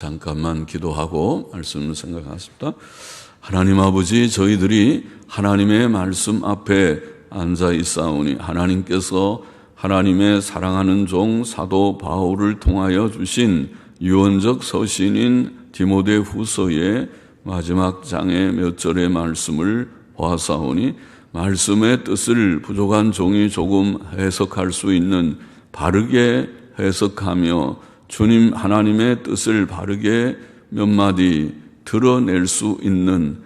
잠깐만 기도하고 말씀을 생각하겠습니다. 하나님 아버지, 저희들이 하나님의 말씀 앞에 앉아 있사오니 하나님께서 하나님의 사랑하는 종 사도 바울을 통하여 주신 유언적 서신인 디모데후서의 마지막 장의 몇 절의 말씀을 보아사오니 말씀의 뜻을 부족한 종이 조금 해석할 수 있는 바르게 해석하며 주님 하나님의 뜻을 바르게 몇 마디 드러낼 수 있는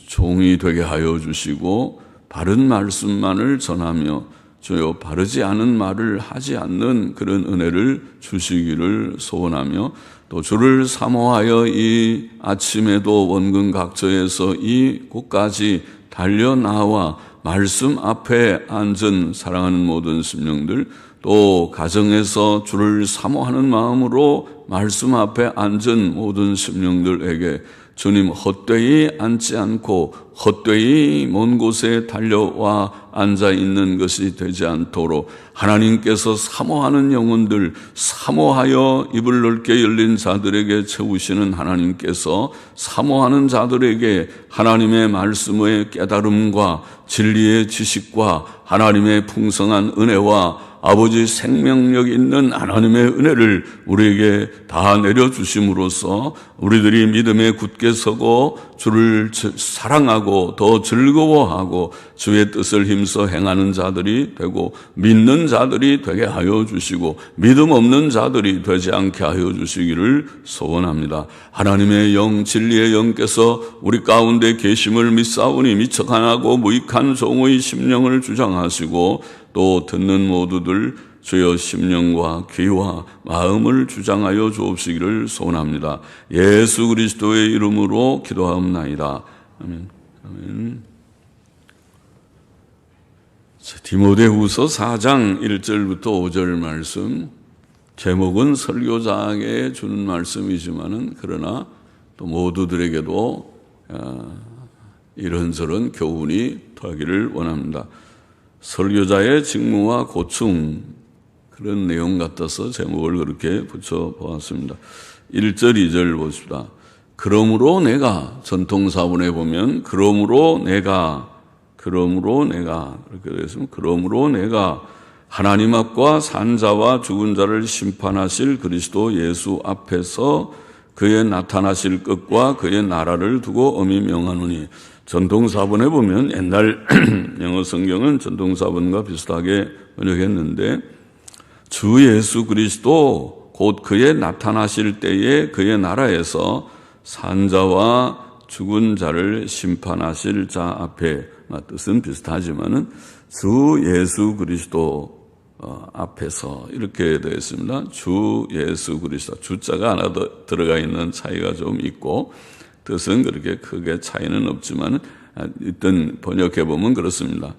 종이 되게 하여 주시고 바른 말씀만을 전하며 주여 바르지 않은 말을 하지 않는 그런 은혜를 주시기를 소원하며 또 주를 사모하여 이 아침에도 원근 각처에서 이곳까지 달려나와 말씀 앞에 앉은 사랑하는 모든 심령들, 또 가정에서 주를 사모하는 마음으로 말씀 앞에 앉은 모든 심령들에게 주님 헛되이 앉지 않고 헛되이 먼 곳에 달려와 앉아 있는 것이 되지 않도록 하나님께서 사모하는 영혼들, 사모하여 입을 넓게 열린 자들에게 채우시는 하나님께서 사모하는 자들에게 하나님의 말씀의 깨달음과 진리의 지식과 하나님의 풍성한 은혜와 아버지 생명력 있는 하나님의 은혜를 우리에게 다 내려주심으로써 우리들이 믿음에 굳게 서고 주를 사랑하고 더 즐거워하고 주의 뜻을 힘써 행하는 자들이 되고 믿는 자들이 되게 하여 주시고 믿음 없는 자들이 되지 않게 하여 주시기를 소원합니다. 하나님의 영, 진리의 영께서 우리 가운데 계심을 믿사오니 미척하고 무익한 종의 심령을 주장하시고 또 듣는 모두들 주여 심령과 귀와 마음을 주장하여 주옵시기를 소원합니다. 예수 그리스도의 이름으로 기도하옵나이다. 아멘. 아멘. 디모데후서 4장 1절부터 5절 말씀, 제목은 설교자에게 주는 말씀이지만은 그러나 또 모두들에게도 이런저런 교훈이 더하기를 원합니다. 설교자의 직무와 고충, 그런 내용 같아서 제목을 그렇게 붙여보았습니다. 1절, 2절 보십시다. 그러므로 내가, 전통사본에 보면 그러므로 내가 이렇게 되어 있으면 그러므로 내가 하나님 앞과 산 자와 죽은 자를 심판하실 그리스도 예수 앞에서 그의 나타나실 것과 그의 나라를 두고 엄히 명하노니, 전통사본에 보면 옛날 영어 성경은 전통사본과 비슷하게 번역했는데 주 예수 그리스도 곧 그의 나타나실 때에 그의 나라에서 산자와 죽은 자를 심판하실 자 앞에, 뜻은 비슷하지만은 주 예수 그리스도 앞에서 이렇게 되어 있습니다. 주 예수 그리스도, 주자가 하나 더 들어가 있는 차이가 좀 있고 뜻은 그렇게 크게 차이는 없지만 일단 번역해 보면 그렇습니다.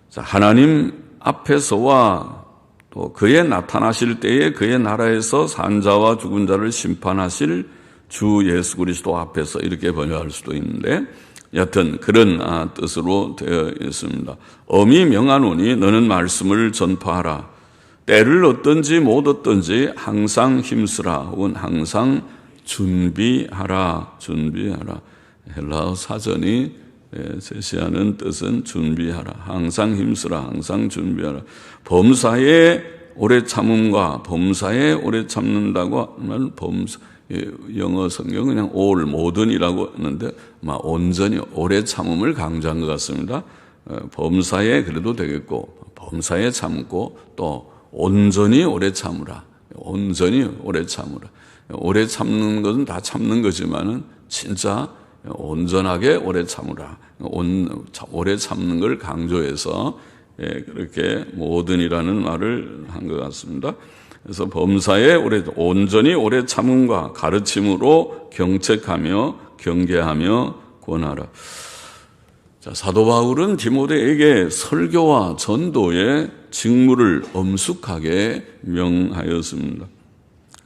자, 하나님 앞에서와 또 그의 나타나실 때에 그의 나라에서 산자와 죽은 자를 심판하실 주 예수 그리스도 앞에서 이렇게 번역할 수도 있는데 여튼 그런 뜻으로 되어 있습니다. 엄히 명하노니 너는 말씀을 전파하라. 때를 얻든지 못 얻든지 항상 힘쓰라 혹은 항상 준비하라. 헬라어 사전이 제시하는 뜻은 준비하라. 항상 힘쓰라. 항상 준비하라. 범사에 오래 참음과 범사에 오래 참는다고 하면 영어 성경 그냥 all, 모든이라고 하는데 온전히 오래 참음을 강조한 것 같습니다. 범사에 그래도 되겠고 범사에 참고 또 온전히 오래 참으라. 온전히 오래 참으라. 오래 참는 것은 다 참는 거지만은 진짜 온전하게 오래 참으라. 오래 참는 걸 강조해서 그렇게 모든이라는 말을 한 것 같습니다. 그래서 범사에 온전히 오래 참음과 가르침으로 경책하며 경계하며 권하라. 자, 사도 바울은 디모데에게 설교와 전도의 직무를 엄숙하게 명하였습니다.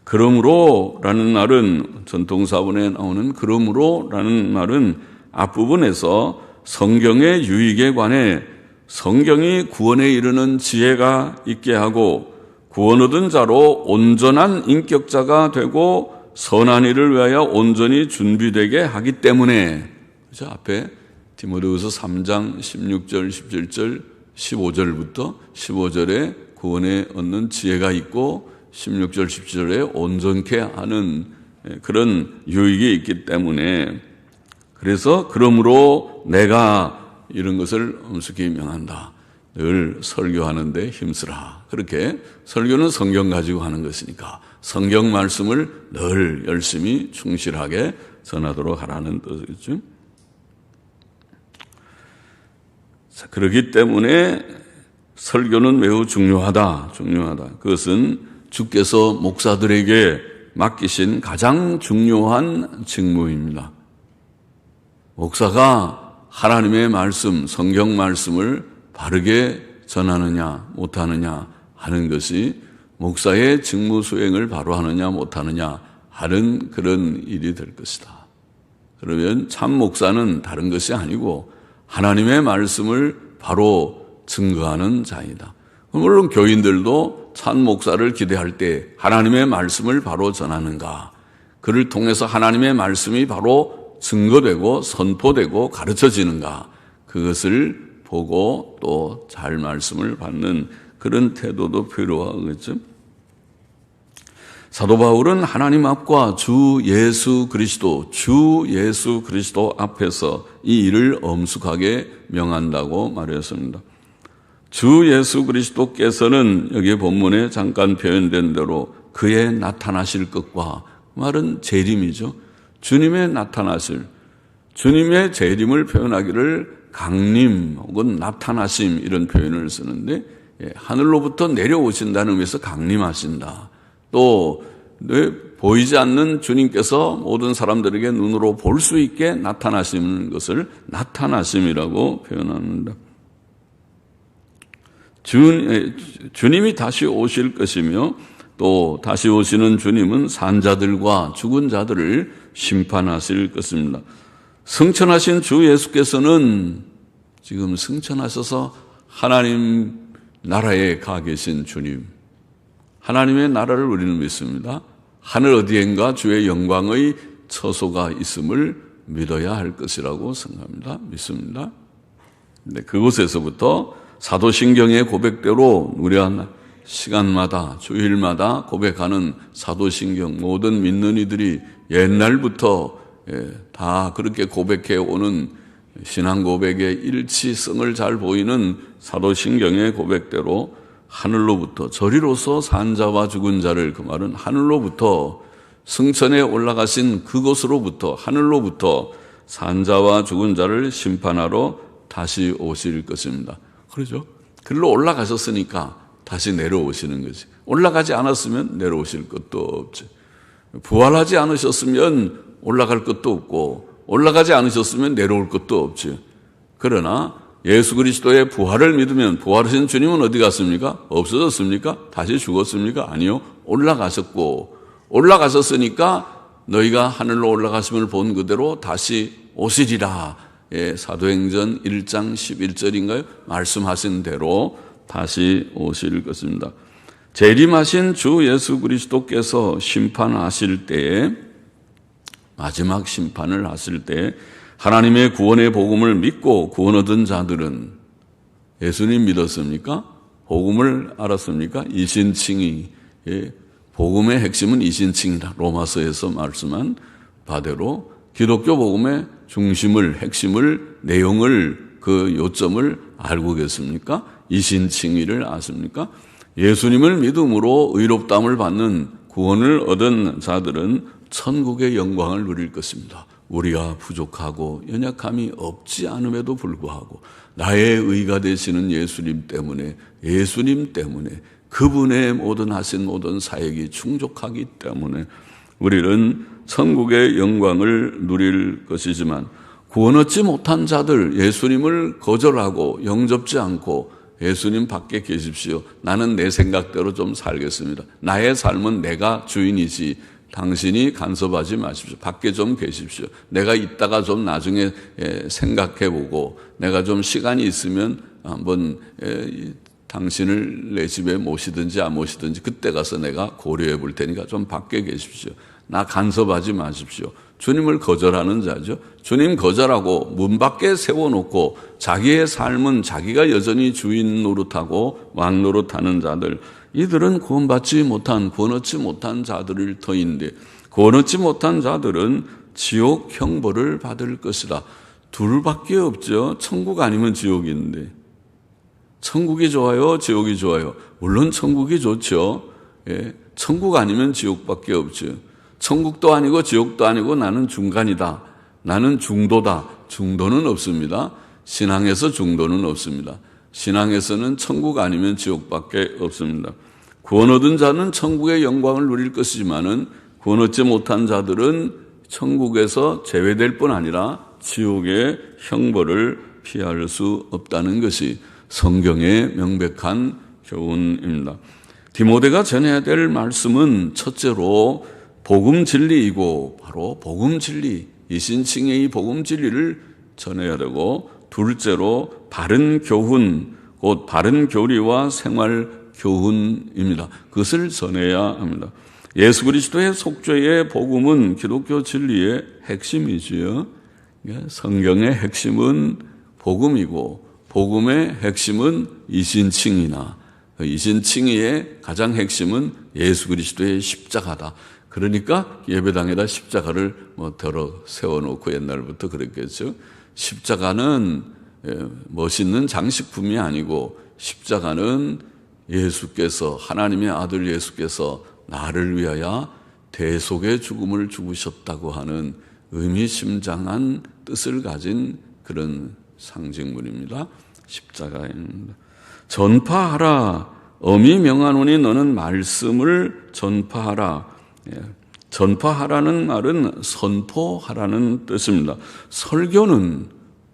그러므로라는 말은 전통사본에 나오는 그러므로라는 말은 앞부분에서 성경의 유익에 관해 성경이 구원에 이르는 지혜가 있게 하고 구원 얻은 자로 온전한 인격자가 되고 선한 일을 위하여 온전히 준비되게 하기 때문에, 그죠? 앞에 디모데후서 3장 16절, 17절, 15절부터 15절에 구원에 얻는 지혜가 있고 16절, 17절에 온전케 하는 그런 유익이 있기 때문에, 그래서 그러므로 내가 이런 것을 엄숙히 명한다. 늘 설교하는 데 힘쓰라. 그렇게 설교는 성경 가지고 하는 것이니까 성경 말씀을 늘 열심히 충실하게 전하도록 하라는 뜻이죠. 자, 그렇기 때문에 설교는 매우 중요하다. 그것은 주께서 목사들에게 맡기신 가장 중요한 직무입니다. 목사가 하나님의 말씀, 성경 말씀을 바르게 전하느냐 못하느냐 하는 것이 목사의 직무 수행을 바로 하느냐 못하느냐 하는 그런 일이 될 것이다. 그러면 참 목사는 다른 것이 아니고 하나님의 말씀을 바로 증거하는 자이다. 물론 교인들도 참 목사를 기대할 때 하나님의 말씀을 바로 전하는가, 그를 통해서 하나님의 말씀이 바로 증거되고 선포되고 가르쳐지는가, 그것을 보고 또 잘 말씀을 받는 그런 태도도 필요하겠죠. 사도 바울은 하나님 앞과 주 예수 그리스도 앞에서 이 일을 엄숙하게 명한다고 말했습니다. 주 예수 그리스도께서는 여기 본문에 잠깐 표현된 대로 그의 나타나실 것과, 말은 재림이죠. 주님의 나타나실, 주님의 재림을 표현하기를 강림 혹은 나타나심 이런 표현을 쓰는데, 하늘로부터 내려오신다는 의미에서 강림하신다. 또 보이지 않는 주님께서 모든 사람들에게 눈으로 볼 수 있게 나타나시는 것을 나타나심이라고 표현합니다. 주님이 다시 오실 것이며, 또 다시 오시는 주님은 산자들과 죽은 자들을 심판하실 것입니다. 승천하신 주 예수께서는 지금 승천하셔서 하나님 나라에 가 계신 주님, 하나님의 나라를 우리는 믿습니다. 하늘 어디엔가 주의 영광의 처소가 있음을 믿어야 할 것이라고 생각합니다. 믿습니다. 근데 그곳에서부터 사도신경의 고백대로 우리가 시간마다 주일마다 고백하는 사도신경, 모든 믿는 이들이 옛날부터 다 그렇게 고백해 오는 신앙 고백의 일치성을 잘 보이는 사도신경의 고백대로 하늘로부터, 저리로서 산자와 죽은 자를, 그 말은 하늘로부터 승천에 올라가신 그곳으로부터, 하늘로부터 산자와 죽은 자를 심판하러 다시 오실 것입니다. 그러죠? 글로 올라가셨으니까 다시 내려오시는 거지. 올라가지 않았으면 내려오실 것도 없지. 부활하지 않으셨으면 올라갈 것도 없고, 올라가지 않으셨으면 내려올 것도 없지. 그러나 예수 그리스도의 부활을 믿으면, 부활하신 주님은 어디 갔습니까? 없어졌습니까? 다시 죽었습니까? 아니요. 올라가셨고, 올라가셨으니까 너희가 하늘로 올라가심을 본 그대로 다시 오시리라. 사도행전 1장 11절인가요? 말씀하신 대로 다시 오실 것입니다. 재림하신 주 예수 그리스도께서 심판하실 때에, 마지막 심판을 하실 때 하나님의 구원의 복음을 믿고 구원 얻은 자들은, 예수님 믿었습니까? 복음을 알았습니까? 이신칭이, 복음의 핵심은 이신칭이다. 로마서에서 말씀한 바대로 기독교 복음의 중심을, 핵심을, 내용을, 그 요점을 알고 계십니까? 이신칭의를 아십니까? 예수님을 믿음으로 의롭다함을 받는 구원을 얻은 자들은 천국의 영광을 누릴 것입니다. 우리가 부족하고 연약함이 없지 않음에도 불구하고 나의 의가 되시는 예수님 때문에, 그분의 모든 하신 모든 사역이 충족하기 때문에 우리는 천국의 영광을 누릴 것이지만, 구원 얻지 못한 자들, 예수님을 거절하고 영접지 않고 예수님 밖에 계십시오, 나는 내 생각대로 좀 살겠습니다, 나의 삶은 내가 주인이지 당신이 간섭하지 마십시오, 밖에 좀 계십시오, 내가 이따가 좀 나중에 생각해보고 내가 좀 시간이 있으면 한번 당신을 내 집에 모시든지 안 모시든지 그때 가서 내가 고려해 볼 테니까 좀 밖에 계십시오, 나 간섭하지 마십시오. 주님을 거절하는 자죠. 주님 거절하고 문 밖에 세워놓고 자기의 삶은 자기가 여전히 주인 노릇하고 왕 노릇하는 자들, 이들은 구원 얻지 못한 자들일 터인데, 구원 얻지 못한 자들은 지옥 형벌을 받을 것이다. 둘밖에 없죠. 천국 아니면 지옥인데. 천국이 좋아요? 지옥이 좋아요? 물론 천국이 좋죠. 예, 천국 아니면 지옥밖에 없죠. 천국도 아니고 지옥도 아니고 나는 중간이다. 나는 중도다. 중도는 없습니다. 신앙에서 중도는 없습니다. 신앙에서는 천국 아니면 지옥밖에 없습니다. 구원 얻은 자는 천국의 영광을 누릴 것이지만은 구원 얻지 못한 자들은 천국에서 제외될 뿐 아니라 지옥의 형벌을 피할 수 없다는 것이 성경의 명백한 교훈입니다. 디모데가 전해야 될 말씀은 첫째로 복음 진리이고, 바로 복음 진리, 이신칭의 이 복음 진리를 전해야 되고, 둘째로 바른 교훈, 곧 바른 교리와 생활 교훈입니다. 그것을 전해야 합니다. 예수 그리스도의 속죄의 복음은 기독교 진리의 핵심이지요. 성경의 핵심은 복음이고, 복음의 핵심은 이신칭이나 이신칭의의 가장 핵심은 예수 그리스도의 십자가다. 그러니까 예배당에다 십자가를 들어 세워놓고 옛날부터 그랬겠죠. 십자가는 멋있는 장식품이 아니고, 십자가는 예수께서, 하나님의 아들 예수께서 나를 위하여 대속의 죽음을 죽으셨다고 하는 의미심장한 뜻을 가진 그런 상징물입니다. 십자가입니다. 전파하라. 엄히 명하노니 너는 말씀을 전파하라. 전파하라는 말은 선포하라는 뜻입니다. 설교는,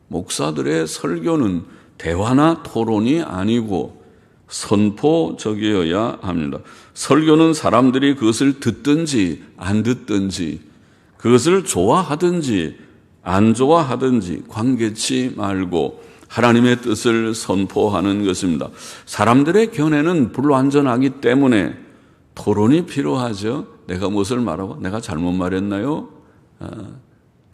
목사들의 설교는 대화나 토론이 아니고 선포적이어야 합니다. 설교는 사람들이 그것을 듣든지 안 듣든지, 그것을 좋아하든지 안 좋아하든지 관계치 말고 하나님의 뜻을 선포하는 것입니다. 사람들의 견해는 불완전하기 때문에 토론이 필요하죠. 내가 무엇을 말하고 내가 잘못 말했나요?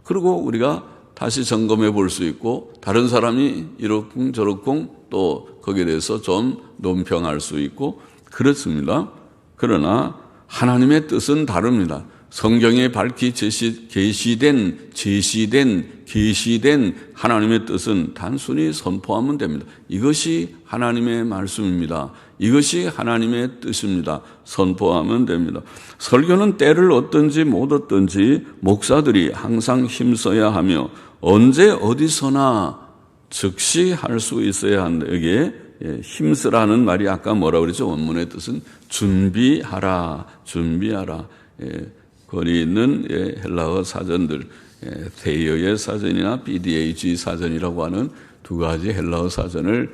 그리고 우리가 다시 점검해 볼 수 있고, 다른 사람이 이렇쿵 저렇쿵 또 거기에 대해서 좀 논평할 수 있고 그렇습니다. 그러나 하나님의 뜻은 다릅니다. 성경에 밝히 계시된 하나님의 뜻은 단순히 선포하면 됩니다. 이것이 하나님의 말씀입니다. 이것이 하나님의 뜻입니다. 선포하면 됩니다. 설교는 때를 얻든지 못 얻든지 목사들이 항상 힘써야 하며, 언제 어디서나 즉시 할 수 있어야 한다. 여기에 힘쓰라는 말이 아까 뭐라고 그랬죠? 원문의 뜻은 준비하라. 거기 있는 헬라어 사전들, 테이어의 사전이나 BDAG 사전이라고 하는 두 가지 헬라어 사전을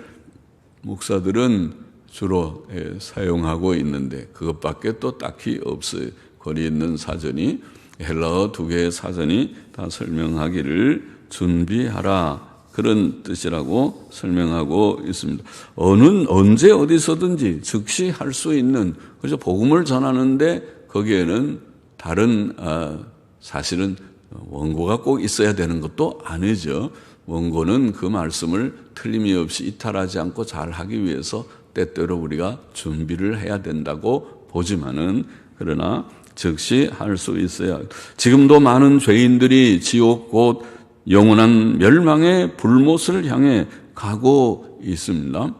목사들은 주로 사용하고 있는데, 그것밖에 또 딱히 없어요. 거기 있는 사전이, 헬라어 두 개의 사전이 다 설명하기를 준비하라, 그런 뜻이라고 설명하고 있습니다. 언제 어디서든지 즉시 할 수 있는, 그래서 복음을 전하는데 거기에는 다른 사실은 원고가 꼭 있어야 되는 것도 아니죠. 원고는 그 말씀을 틀림이 없이 이탈하지 않고 잘 하기 위해서 때때로 우리가 준비를 해야 된다고 보지만은, 그러나 즉시 할 수 있어야. 지금도 많은 죄인들이 지옥 곧 영원한 멸망의 불못을 향해 가고 있습니다.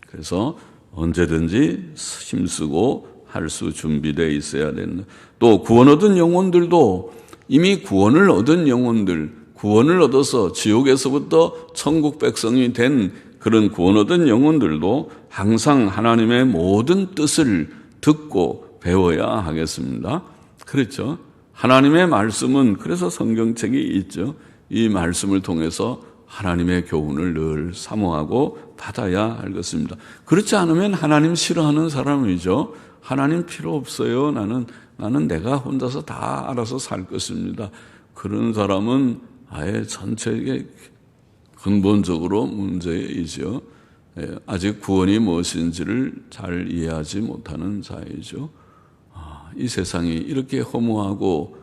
그래서 언제든지 힘쓰고 할 수 준비되어 있어야 된다. 또 구원 얻은 영혼들도, 이미 구원을 얻은 영혼들, 구원을 얻어서 지옥에서부터 천국 백성이 된 그런 구원 얻은 영혼들도 항상 하나님의 모든 뜻을 듣고 배워야 하겠습니다. 그렇죠? 하나님의 말씀은, 그래서 성경책이 있죠. 이 말씀을 통해서 하나님의 교훈을 늘 사모하고 받아야 할 것입니다. 그렇지 않으면 하나님 싫어하는 사람이죠. 하나님 필요 없어요. 나는 내가 혼자서 다 알아서 살 것입니다. 그런 사람은 아예 전체에 근본적으로 문제이죠. 아직 구원이 무엇인지를 잘 이해하지 못하는 자이죠. 이 세상이 이렇게 허무하고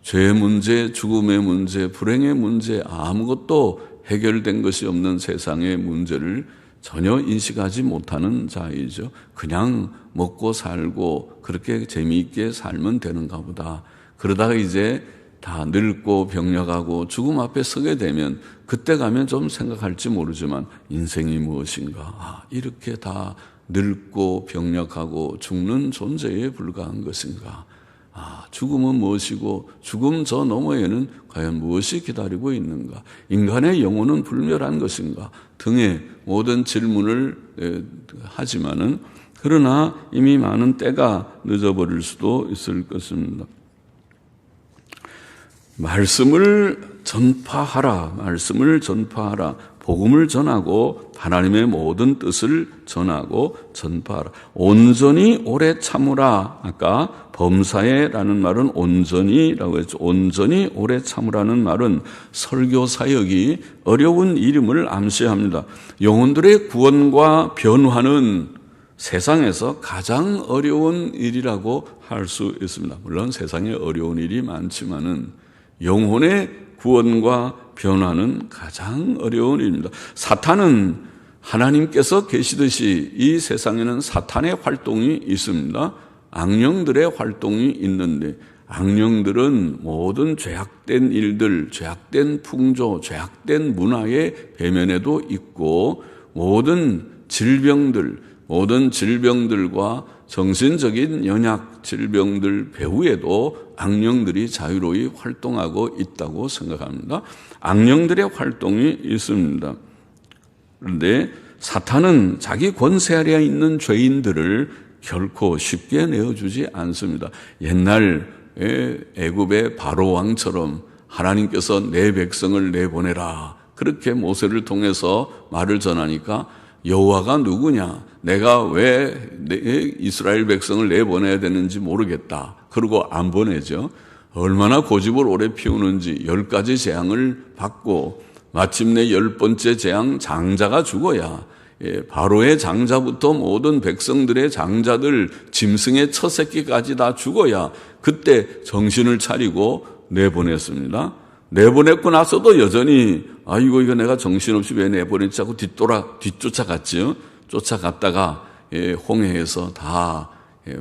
죄의 문제, 죽음의 문제, 불행의 문제 아무것도 해결된 것이 없는 세상의 문제를 전혀 인식하지 못하는 자이죠. 그냥 먹고 살고 그렇게 재미있게 살면 되는가 보다. 그러다가 이제 다 늙고 병력하고 죽음 앞에 서게 되면 그때 가면 좀 생각할지 모르지만 인생이 무엇인가? 이렇게 다 늙고 병력하고 죽는 존재에 불과한 것인가? 죽음은 무엇이고 죽음 저 너머에는 과연 무엇이 기다리고 있는가? 인간의 영혼은 불멸한 것인가? 등의 모든 질문을 하지만은 그러나 이미 많은 때가 늦어버릴 수도 있을 것입니다. 말씀을 전파하라. 말씀을 전파하라. 복음을 전하고 하나님의 모든 뜻을 전하고 전파하라. 온전히 오래 참으라. 아까 범사에라는 말은 온전히라고 했죠. 온전히 오래 참으라는 말은 설교 사역이 어려운 일임을 암시합니다. 영혼들의 구원과 변화는 세상에서 가장 어려운 일이라고 할 수 있습니다. 물론 세상에 어려운 일이 많지만은 영혼의 구원과 변화는 가장 어려운 일입니다. 사탄은 하나님께서 계시듯이 이 세상에는 사탄의 활동이 있습니다. 악령들의 활동이 있는데 악령들은 모든 죄악된 일들, 죄악된 풍조, 죄악된 문화의 배면에도 있고 모든 질병들과 정신적인 연약 질병들 배후에도 악령들이 자유로이 활동하고 있다고 생각합니다. 악령들의 활동이 있습니다. 그런데 사탄은 자기 권세 아래에 있는 죄인들을 결코 쉽게 내어주지 않습니다. 옛날 애굽의 바로 왕처럼 하나님께서 내 백성을 내보내라. 그렇게 모세를 통해서 말을 전하니까 여호와가 누구냐? 내가 왜 이스라엘 백성을 내보내야 되는지 모르겠다. 그러고 안 보내죠. 얼마나 고집을 오래 피우는지 10가지 재앙을 받고 마침내 10번째 재앙 장자가 죽어야 바로의 장자부터 모든 백성들의 장자들 짐승의 첫 새끼까지 다 죽어야 그때 정신을 차리고 내보냈습니다. 내보냈고 나서도 여전히 이거 내가 정신없이 왜 내보냈지 하고 뒤쫓아갔지요. 쫓아갔다가 홍해에서 다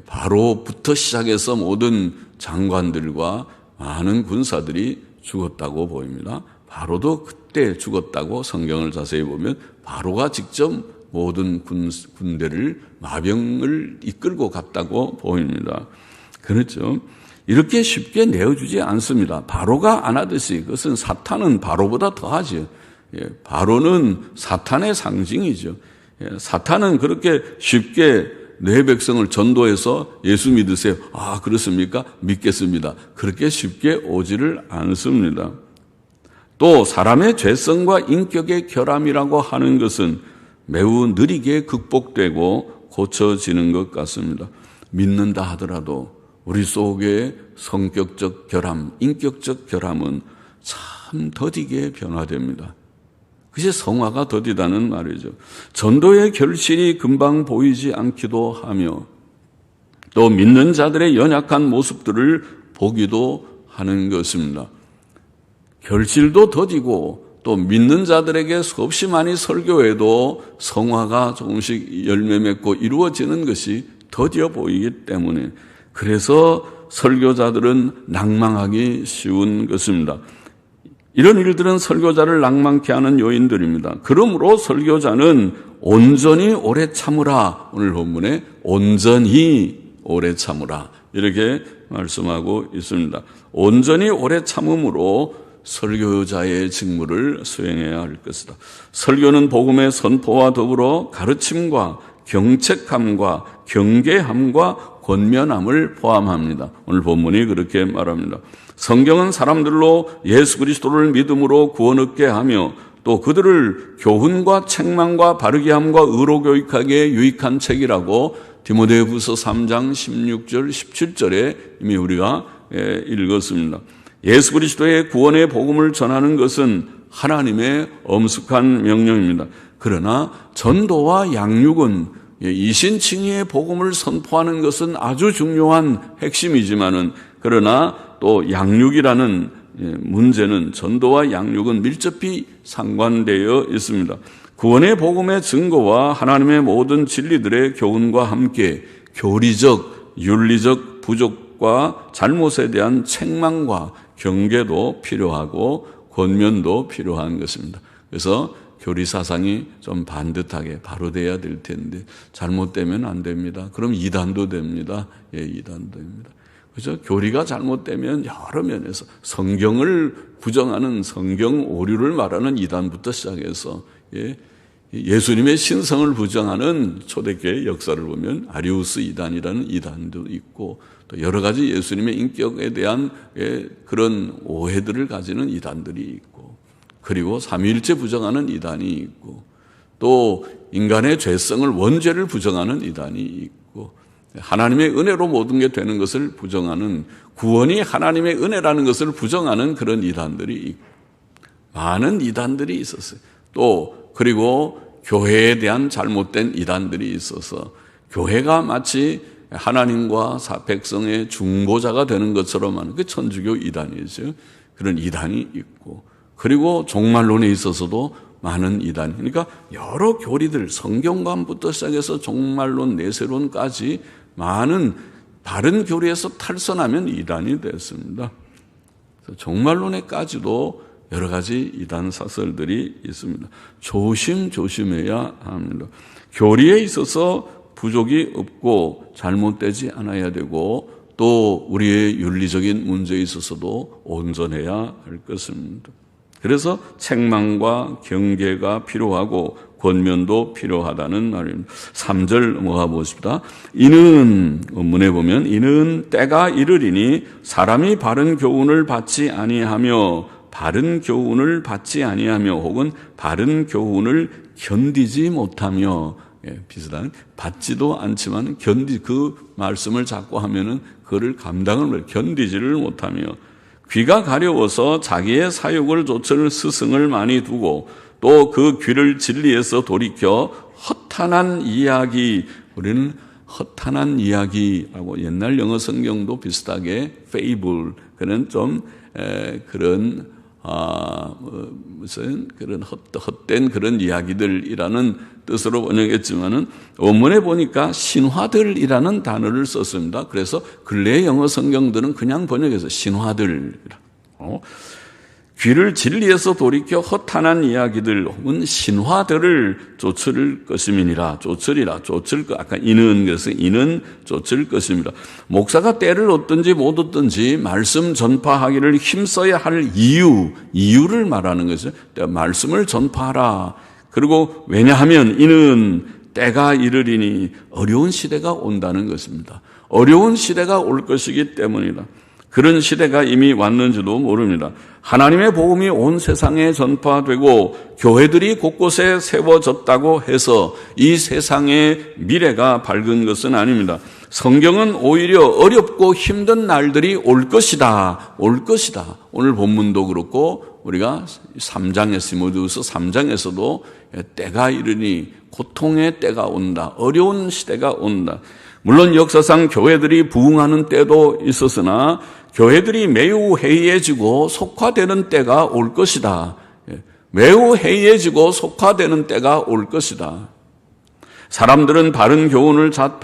바로부터 시작해서 모든 장관들과 많은 군사들이 죽었다고 보입니다. 바로도 그때 죽었다고 성경을 자세히 보면 바로가 직접 모든 군대를 마병을 이끌고 갔다고 보입니다. 그렇죠. 이렇게 쉽게 내어주지 않습니다. 바로가 안 하듯이 그것은 사탄은 바로보다 더하죠. 바로는 사탄의 상징이죠. 사탄은 그렇게 쉽게 내 백성을 전도해서 예수 믿으세요. 그렇습니까? 믿겠습니다. 그렇게 쉽게 오지를 않습니다. 또 사람의 죄성과 인격의 결함이라고 하는 것은 매우 느리게 극복되고 고쳐지는 것 같습니다. 믿는다 하더라도 우리 속의 성격적 결함, 인격적 결함은 참 더디게 변화됩니다. 그것이 성화가 더디다는 말이죠. 전도의 결실이 금방 보이지 않기도 하며 또 믿는 자들의 연약한 모습들을 보기도 하는 것입니다. 결실도 더디고 또 믿는 자들에게 수없이 많이 설교해도 성화가 조금씩 열매 맺고 이루어지는 것이 더디어 보이기 때문에 그래서 설교자들은 낭망하기 쉬운 것입니다. 이런 일들은 설교자를 낭망케 하는 요인들입니다. 그러므로 설교자는 온전히 오래 참으라. 오늘 본문에 온전히 오래 참으라. 이렇게 말씀하고 있습니다. 온전히 오래 참음으로 설교자의 직무를 수행해야 할 것이다. 설교는 복음의 선포와 더불어 가르침과 경책함과 경계함과 권면함을 포함합니다. 오늘 본문이 그렇게 말합니다. 성경은 사람들로 예수 그리스도를 믿음으로 구원 얻게 하며 또 그들을 교훈과 책망과 바르게 함과 의로 교육하기에 유익한 책이라고 디모데후서 3장 16절 17절에 이미 우리가 읽었습니다. 예수 그리스도의 구원의 복음을 전하는 것은 하나님의 엄숙한 명령입니다. 그러나 전도와 양육은 이신칭의의 복음을 선포하는 것은 아주 중요한 핵심이지만은, 그러나 또 양육이라는 문제는, 전도와 양육은 밀접히 상관되어 있습니다. 구원의 복음의 증거와 하나님의 모든 진리들의 교훈과 함께 교리적, 윤리적 부족과 잘못에 대한 책망과 경계도 필요하고 권면도 필요한 것입니다. 그래서 교리 사상이 좀 반듯하게 바로 돼야 될 텐데, 잘못되면 안 됩니다. 그럼 이단도 됩니다. 이단도 됩니다. 그죠? 교리가 잘못되면 여러 면에서 성경을 부정하는, 성경 오류를 말하는 이단부터 시작해서 예수님의 신성을 부정하는 초대교회 역사를 보면 아리우스 이단이라는 이단도 있고, 또 여러 가지 예수님의 인격에 대한 그런 오해들을 가지는 이단들이 있고, 그리고 삼위일체 부정하는 이단이 있고, 또 인간의 죄성을, 원죄를 부정하는 이단이 있고, 하나님의 은혜로 모든 게 되는 것을 부정하는, 구원이 하나님의 은혜라는 것을 부정하는 그런 이단들이 있고, 많은 이단들이 있었어요. 또 그리고 교회에 대한 잘못된 이단들이 있어서 교회가 마치 하나님과 백성의 중보자가 되는 것처럼 하는 그 천주교 이단이죠. 그런 이단이 있고, 그리고 종말론에 있어서도 많은 이단, 그러니까 여러 교리들, 성경관부터 시작해서 종말론, 내세론까지 많은 다른 교리에서 탈선하면 이단이 됐습니다. 종말론에까지도 여러 가지 이단 사설들이 있습니다. 조심해야 합니다. 교리에 있어서 부족이 없고 잘못되지 않아야 되고, 또 우리의 윤리적인 문제에 있어서도 온전해야 할 것입니다. 그래서 책망과 경계가 필요하고 권면도 필요하다는 말입니다. 3절 넘어가 보십시다. 이는, 원문에 보면, 이는 때가 이르리니 사람이 바른 교훈을 받지 아니하며 혹은 바른 교훈을 견디지 못하며, 비슷한, 받지도 않지만 그 말씀을 자꾸 하면은 그를 감당을 견디지를 못하며, 귀가 가려워서 자기의 사욕을 좇을 스승을 많이 두고, 또 그 귀를 진리에서 돌이켜 허탄한 이야기, 우리는 허탄한 이야기라고, 옛날 영어 성경도 비슷하게 fable, 그런 좀 그런 무슨 그런 헛된 그런 이야기들이라는 뜻으로 번역했지만은, 원문에 보니까 신화들이라는 단어를 썼습니다. 그래서 근래 영어 성경들은 그냥 번역해서 신화들, 귀를 진리에서 돌이켜 허탄한 이야기들 혹은 신화들을 좇을 것임이니라. 아까 이는, 그래서 이는 좇을 것입니다. 목사가 때를 얻든지 못 얻든지 말씀 전파하기를 힘써야 할 이유를 말하는 거죠. 말씀을 전파하라. 그리고 왜냐하면 이는 때가 이르리니, 어려운 시대가 온다는 것입니다. 어려운 시대가 올 것이기 때문이다. 그런 시대가 이미 왔는지도 모릅니다. 하나님의 복음이 온 세상에 전파되고 교회들이 곳곳에 세워졌다고 해서 이 세상의 미래가 밝은 것은 아닙니다. 성경은 오히려 어렵고 힘든 날들이 올 것이다. 오늘 본문도 그렇고 우리가 3장에서, 디모데후서 3장에서도 때가 이르니, 고통의 때가 온다. 어려운 시대가 온다. 물론 역사상 교회들이 부흥하는 때도 있었으나 교회들이 매우 해이해지고 속화되는 때가 올 것이다. 매우 해이해지고 속화되는 때가 올 것이다. 사람들은 바른 교훈을 잘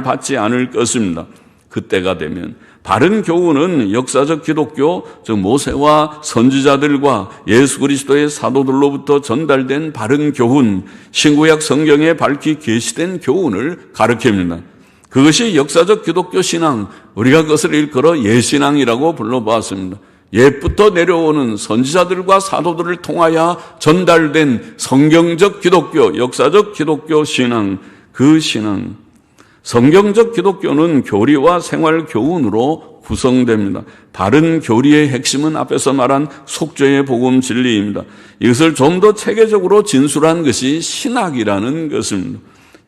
받지 않을 것입니다. 그때가 되면 바른 교훈은 역사적 기독교, 즉 모세와 선지자들과 예수 그리스도의 사도들로부터 전달된 바른 교훈, 신구약 성경에 밝히 계시된 교훈을 가르칩니다. 그것이 역사적 기독교 신앙, 우리가 그것을 일컬어 예신앙이라고 불러보았습니다. 옛부터 내려오는 선지자들과 사도들을 통하여 전달된 성경적 기독교, 역사적 기독교 신앙, 그 신앙. 성경적 기독교는 교리와 생활 교훈으로 구성됩니다. 바른 교리의 핵심은 앞에서 말한 속죄의 복음 진리입니다. 이것을 좀 더 체계적으로 진술한 것이 신학이라는 것입니다.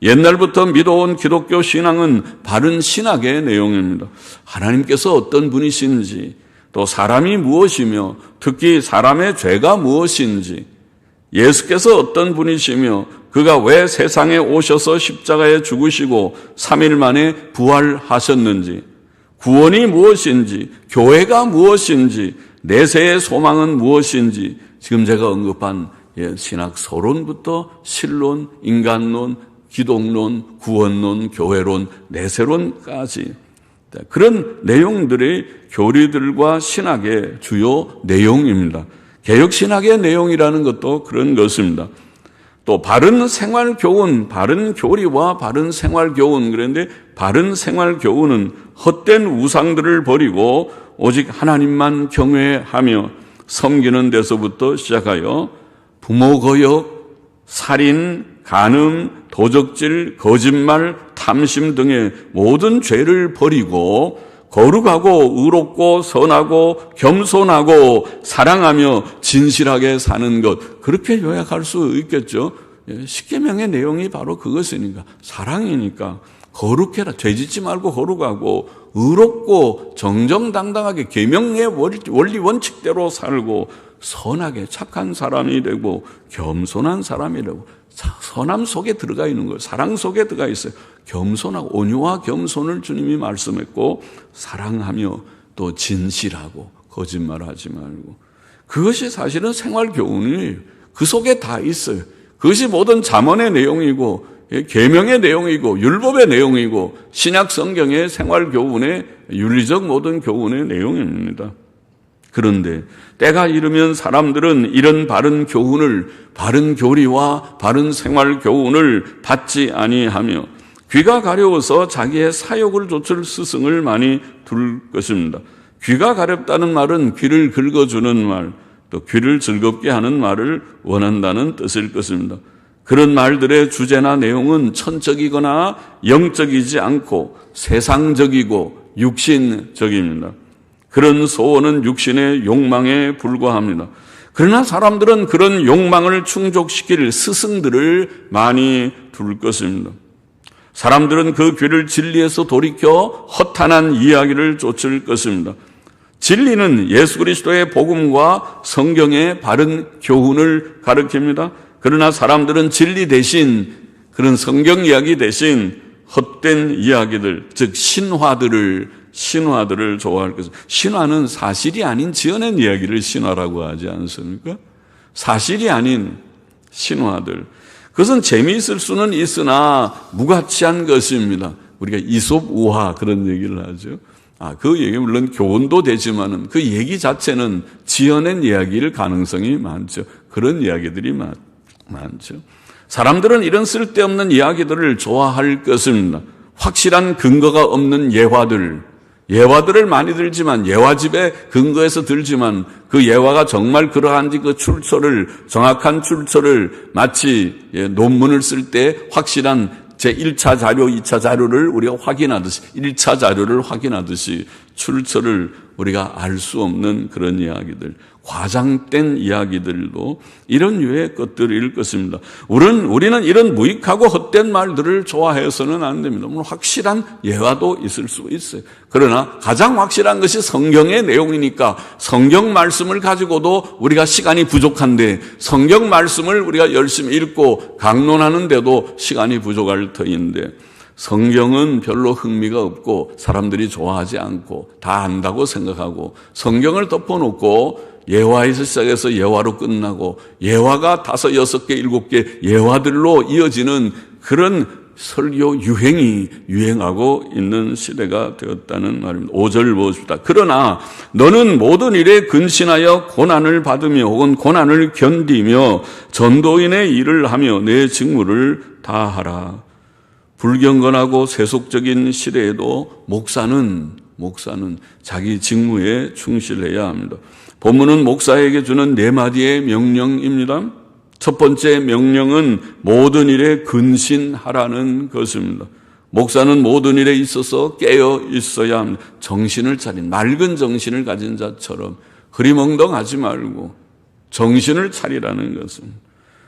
옛날부터 믿어온 기독교 신앙은 바른 신학의 내용입니다. 하나님께서 어떤 분이신지, 또 사람이 무엇이며 특히 사람의 죄가 무엇인지, 예수께서 어떤 분이시며 그가 왜 세상에 오셔서 십자가에 죽으시고 3일 만에 부활하셨는지, 구원이 무엇인지, 교회가 무엇인지, 내세의 소망은 무엇인지, 지금 제가 언급한 신학 서론부터 신론, 인간론, 기독론, 구원론, 교회론, 내세론까지 그런 내용들이 교리들과 신학의 주요 내용입니다. 개혁신학의 내용이라는 것도 그런 것입니다. 또 바른 생활교훈, 바른 교리와 바른 생활교훈, 그런데 바른 생활교훈은 헛된 우상들을 버리고 오직 하나님만 경외하며 섬기는 데서부터 시작하여 부모 거역, 살인, 간음, 도적질, 거짓말, 탐심 등의 모든 죄를 버리고 거룩하고 의롭고 선하고 겸손하고 사랑하며 진실하게 사는 것, 그렇게 요약할 수 있겠죠. 십계명의 내용이 바로 그것이니까, 사랑이니까 거룩해라, 죄짓지 말고 거룩하고 의롭고 정정당당하게 계명의 원리 원칙대로 살고 선하게 착한 사람이 되고 겸손한 사람이 되고, 선함 속에 들어가 있는 거예요. 사랑 속에 들어가 있어요. 겸손하고 온유와 겸손을 주님이 말씀했고, 사랑하며 또 진실하고 거짓말하지 말고, 그것이 사실은 생활교훈이에요. 그 속에 다 있어요. 그것이 모든 잠언의 내용이고 계명의 내용이고 율법의 내용이고 신약 성경의 생활교훈의 윤리적 모든 교훈의 내용입니다. 그런데 때가 이르면 사람들은 이런 바른 교훈을, 바른 교리와 바른 생활 교훈을 받지 아니하며 귀가 가려워서 자기의 사욕을 좇을 스승을 많이 둘 것입니다. 귀가 가렵다는 말은 귀를 긁어주는 말, 또 귀를 즐겁게 하는 말을 원한다는 뜻일 것입니다. 그런 말들의 주제나 내용은 천적이거나 영적이지 않고 세상적이고 육신적입니다. 그런 소원은 육신의 욕망에 불과합니다. 그러나 사람들은 그런 욕망을 충족시킬 스승들을 많이 둘 것입니다. 사람들은 그 귀를 진리에서 돌이켜 허탄한 이야기를 쫓을 것입니다. 진리는 예수 그리스도의 복음과 성경의 바른 교훈을 가르칩니다. 그러나 사람들은 진리 대신, 그런 성경 이야기 대신 헛된 이야기들, 즉 신화들을 좋아할 것입니다. 신화는 사실이 아닌 지어낸 이야기를 신화라고 하지 않습니까? 사실이 아닌 신화들. 그것은 재미있을 수는 있으나 무가치한 것입니다. 우리가 이솝 우화 그런 얘기를 하죠. 그 얘기 물론 교훈도 되지만은 그 얘기 자체는 지어낸 이야기일 가능성이 많죠. 그런 이야기들이 많죠. 사람들은 이런 쓸데없는 이야기들을 좋아할 것입니다. 확실한 근거가 없는 예화들을 많이 들지만, 예화집에 근거해서 들지만 그 예화가 정말 그러한지 그 정확한 출처를 마치 논문을 쓸 때 확실한 제1차 자료, 2차 자료를 우리가 확인하듯이, 1차 자료를 확인하듯이 출처를 우리가 알 수 없는 그런 이야기들, 과장된 이야기들도 이런 유의 것들일 것입니다. 우리는 이런 무익하고 헛된 말들을 좋아해서는 안 됩니다. 물론 확실한 예화도 있을 수 있어요. 그러나 가장 확실한 것이 성경의 내용이니까 성경 말씀을 가지고도 우리가 시간이 부족한데, 성경 말씀을 우리가 열심히 읽고 강론하는데도 시간이 부족할 터인데, 성경은 별로 흥미가 없고 사람들이 좋아하지 않고 다 안다고 생각하고, 성경을 덮어놓고 예화에서 시작해서 예화로 끝나고 예화가 5, 6개, 7개 예화들로 이어지는 그런 설교 유행이 유행하고 있는 시대가 되었다는 말입니다. 5절 보십시다. 그러나 너는 모든 일에 근신하여 고난을 받으며 혹은 고난을 견디며 전도인의 일을 하며 내 직무를 다하라. 불경건하고 세속적인 시대에도 목사는 자기 직무에 충실해야 합니다. 본문은 목사에게 주는 4마디의 명령입니다. 첫 번째 명령은 모든 일에 근신하라는 것입니다. 목사는 모든 일에 있어서 깨어 있어야 합니다. 정신을 차린, 맑은 정신을 가진 자처럼 흐리멍덩하지 말고 정신을 차리라는 것입니다.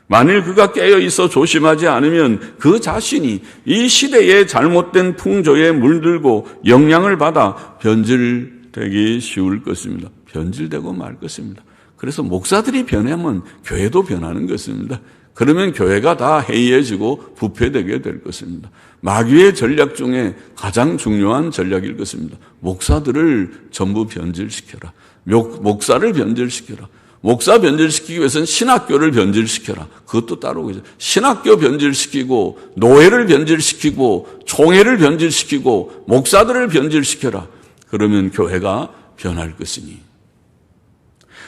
만일 그가 깨어 있어 조심하지 않으면 그 자신이 이 시대의 잘못된 풍조에 물들고 영향을 받아 변질되기 쉬울 것입니다. 변질되고 말 것입니다. 그래서 목사들이 변하면 교회도 변하는 것입니다. 그러면 교회가 다 해이해지고 부패되게 될 것입니다. 마귀의 전략 중에 가장 중요한 전략일 것입니다. 목사들을 전부 변질시켜라. 목사를 변질시켜라. 목사 변질시키기 위해서는 신학교를 변질시켜라. 그것도 따로 그죠. 신학교 변질시키고 노예를 변질시키고 총회를 변질시키고 목사들을 변질시켜라. 그러면 교회가 변할 것이니.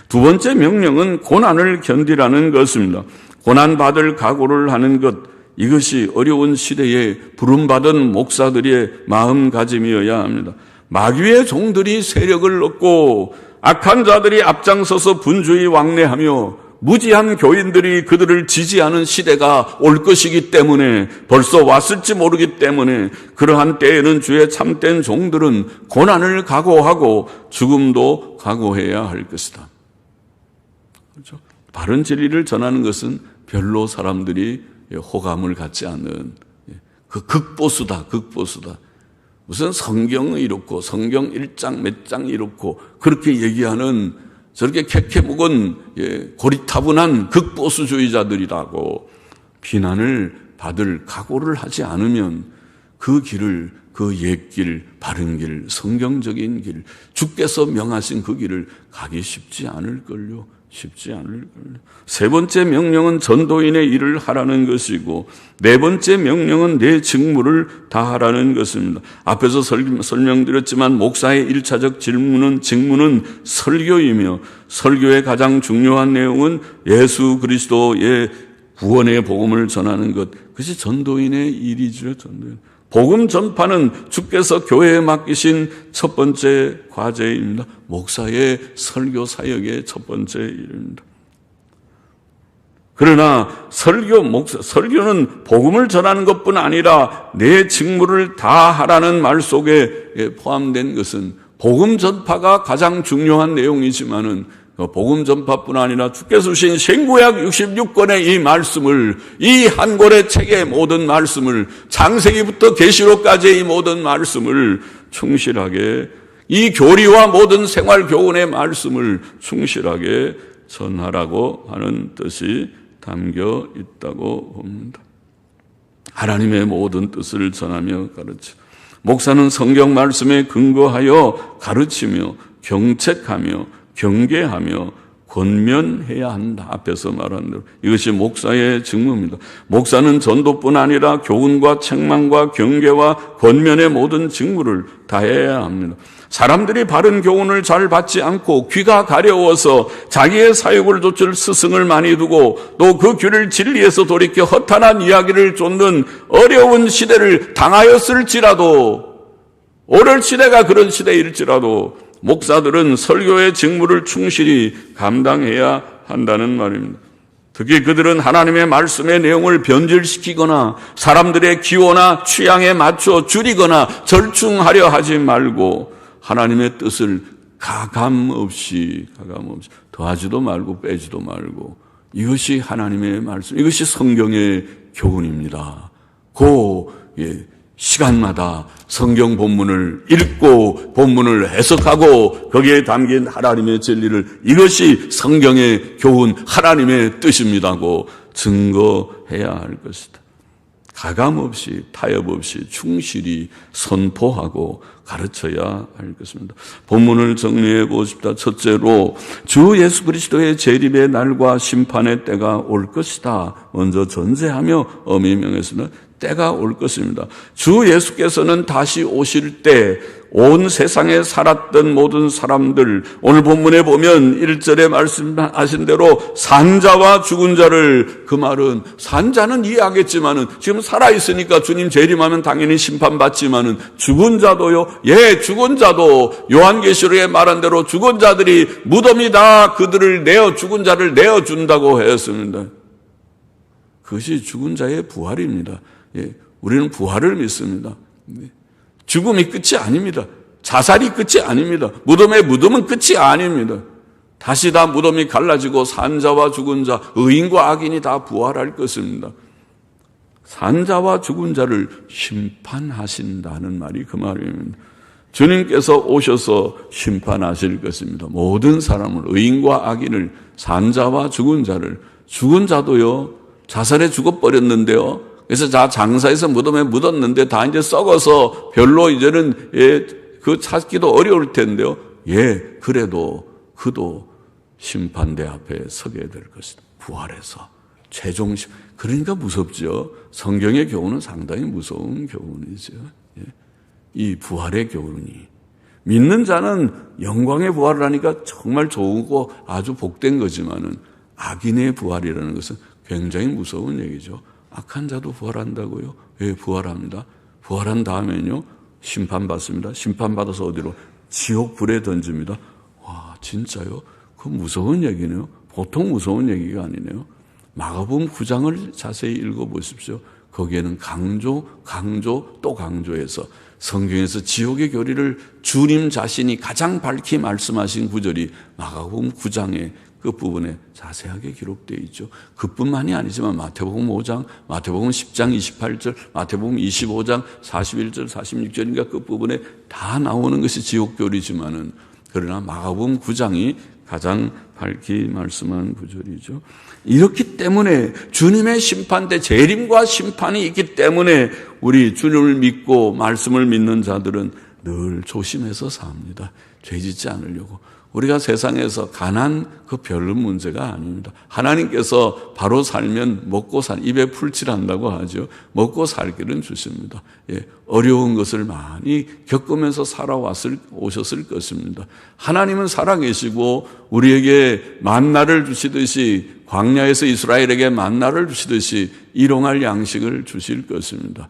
두 번째 명령은 고난을 견디라는 것입니다. 고난받을 각오를 하는 것, 이것이 어려운 시대에 부름받은 목사들의 마음가짐이어야 합니다. 마귀의 종들이 세력을 얻고 악한 자들이 앞장서서 분주히 왕래하며 무지한 교인들이 그들을 지지하는 시대가 올 것이기 때문에, 벌써 왔을지 모르기 때문에 그러한 때에는 주의 참된 종들은 고난을 각오하고 죽음도 각오해야 할 것이다. 그렇죠? 바른 진리를 전하는 것은 별로 사람들이 호감을 갖지 않는 그 극보수다. 무슨 성경은 이렇고 성경 1장 몇 장 이렇고 그렇게 얘기하는 저렇게 캐캐묵은 고리타분한 극보수주의자들이라고 비난을 받을 각오를 하지 않으면 그 길을, 그 옛길, 바른 길, 성경적인 길, 주께서 명하신 그 길을 가기 쉽지 않을걸요. 세 번째 명령은 전도인의 일을 하라는 것이고, 네 번째 명령은 내 직무를 다하라는 것입니다. 앞에서 설명드렸지만 목사의 1차적 직무는 설교이며, 설교의 가장 중요한 내용은 예수 그리스도의 구원의 복음을 전하는 것, 그것이 전도인의 일이죠. 전도인. 복음 전파는 주께서 교회에 맡기신 첫 번째 과제입니다. 목사의 설교 사역의 첫 번째 일입니다. 그러나 설교는 복음을 전하는 것뿐 아니라 내 직무를 다 하라는 말 속에 포함된 것은 복음 전파가 가장 중요한 내용이지만은 복음 전파뿐 아니라 주께서 주신 신구약 66권의 이 말씀을, 이 한 권의 책의 모든 말씀을, 창세기부터 계시록까지의 이 모든 말씀을 충실하게, 이 교리와 모든 생활 교훈의 말씀을 충실하게 전하라고 하는 뜻이 담겨 있다고 봅니다. 하나님의 모든 뜻을 전하며 가르치고, 목사는 성경 말씀에 근거하여 가르치며 경책하며 경계하며 권면해야 한다. 앞에서 말한 대로 이것이 목사의 직무입니다. 목사는 전도뿐 아니라 교훈과 책망과 경계와 권면의 모든 직무를 다해야 합니다. 사람들이 바른 교훈을 잘 받지 않고 귀가 가려워서 자기의 사역을 좇을 스승을 많이 두고 또 그 귀를 진리에서 돌이켜 허탄한 이야기를 쫓는 어려운 시대를 당하였을지라도, 오늘 시대가 그런 시대일지라도 목사들은 설교의 직무를 충실히 감당해야 한다는 말입니다. 특히 그들은 하나님의 말씀의 내용을 변질시키거나 사람들의 기호나 취향에 맞춰 줄이거나 절충하려 하지 말고 하나님의 뜻을 가감 없이 더하지도 말고 빼지도 말고, 이것이 하나님의 말씀, 이것이 성경의 교훈입니다. 시간마다 성경 본문을 읽고 본문을 해석하고 거기에 담긴 하나님의 진리를, 이것이 성경의 교훈, 하나님의 뜻입니다고 증거해야 할 것이다. 가감없이 타협 없이 충실히 선포하고 가르쳐야 할 것입니다. 본문을 정리해 보십시다. 첫째로 주 예수 그리스도의 재림의 날과 심판의 때가 올 것이다. 먼저 전제하며 엄히 명했으나 때가 올 것입니다. 주 예수께서는 다시 오실 때 온 세상에 살았던 모든 사람들, 오늘 본문에 보면 1절에 말씀하신 대로 산자와 죽은 자를, 그 말은 산자는 이해하겠지만은 지금 살아있으니까 주님 재림하면 당연히 심판받지만은 죽은 자도요, 죽은 자도 요한계시록에 말한 대로 죽은 자들이 무덤이 다 그들을 죽은 자를 내어준다고 했습니다. 그것이 죽은 자의 부활입니다. 우리는 부활을 믿습니다. 죽음이 끝이 아닙니다. 자살이 끝이 아닙니다. 무덤은 끝이 아닙니다. 다시 다 무덤이 갈라지고 산자와 죽은 자, 의인과 악인이 다 부활할 것입니다. 산자와 죽은 자를 심판하신다는 말이 그 말입니다. 주님께서 오셔서 심판하실 것입니다. 모든 사람을, 의인과 악인을, 산자와 죽은 자를, 죽은 자도요, 자살해 죽어버렸는데요. 그래서 장사해서 무덤에 묻었는데 다 이제 썩어서 별로 이제는 그 찾기도 어려울 텐데요. 그래도 그도 심판대 앞에 서게 될 것이다. 부활해서 최종 그러니까 무섭죠. 성경의 교훈은 상당히 무서운 교훈이죠. 이 부활의 교훈이 믿는 자는 영광의 부활을 하니까 정말 좋고 아주 복된 거지만은 악인의 부활이라는 것은 굉장히 무서운 얘기죠. 악한 자도 부활한다고요? 부활합니다. 부활한 다음에는요, 심판받습니다. 심판받아서 어디로? 지옥 불에 던집니다. 와, 진짜요? 그 무서운 얘기네요. 보통 무서운 얘기가 아니네요. 마가복음 9장을 자세히 읽어보십시오. 거기에는 강조 또 강조해서 성경에서 지옥의 교리를 주님 자신이 가장 밝히 말씀하신 구절이 마가복음 9장의 그 부분에 자세하게 기록되어 있죠. 그뿐만이 아니지만 마태복음 5장, 마태복음 10장 28절, 마태복음 25장 41절, 46절인가 그 부분에 다 나오는 것이 지옥교리지만은 그러나 마가복음 9장이 가장 밝히 말씀한 구절이죠. 이렇기 때문에 주님의 심판대 재림과 심판이 있기 때문에 우리 주님을 믿고 말씀을 믿는 자들은 늘 조심해서 삽니다. 죄 짓지 않으려고. 우리가 세상에서 가난 그 별로 문제가 아닙니다. 하나님께서 바로 살면 먹고 입에 풀칠한다고 하죠. 먹고 살 길은 주십니다. 어려운 것을 많이 겪으면서 오셨을 것입니다. 하나님은 살아계시고 우리에게 만나를 주시듯이 광야에서 이스라엘에게 만나를 주시듯이 일용할 양식을 주실 것입니다.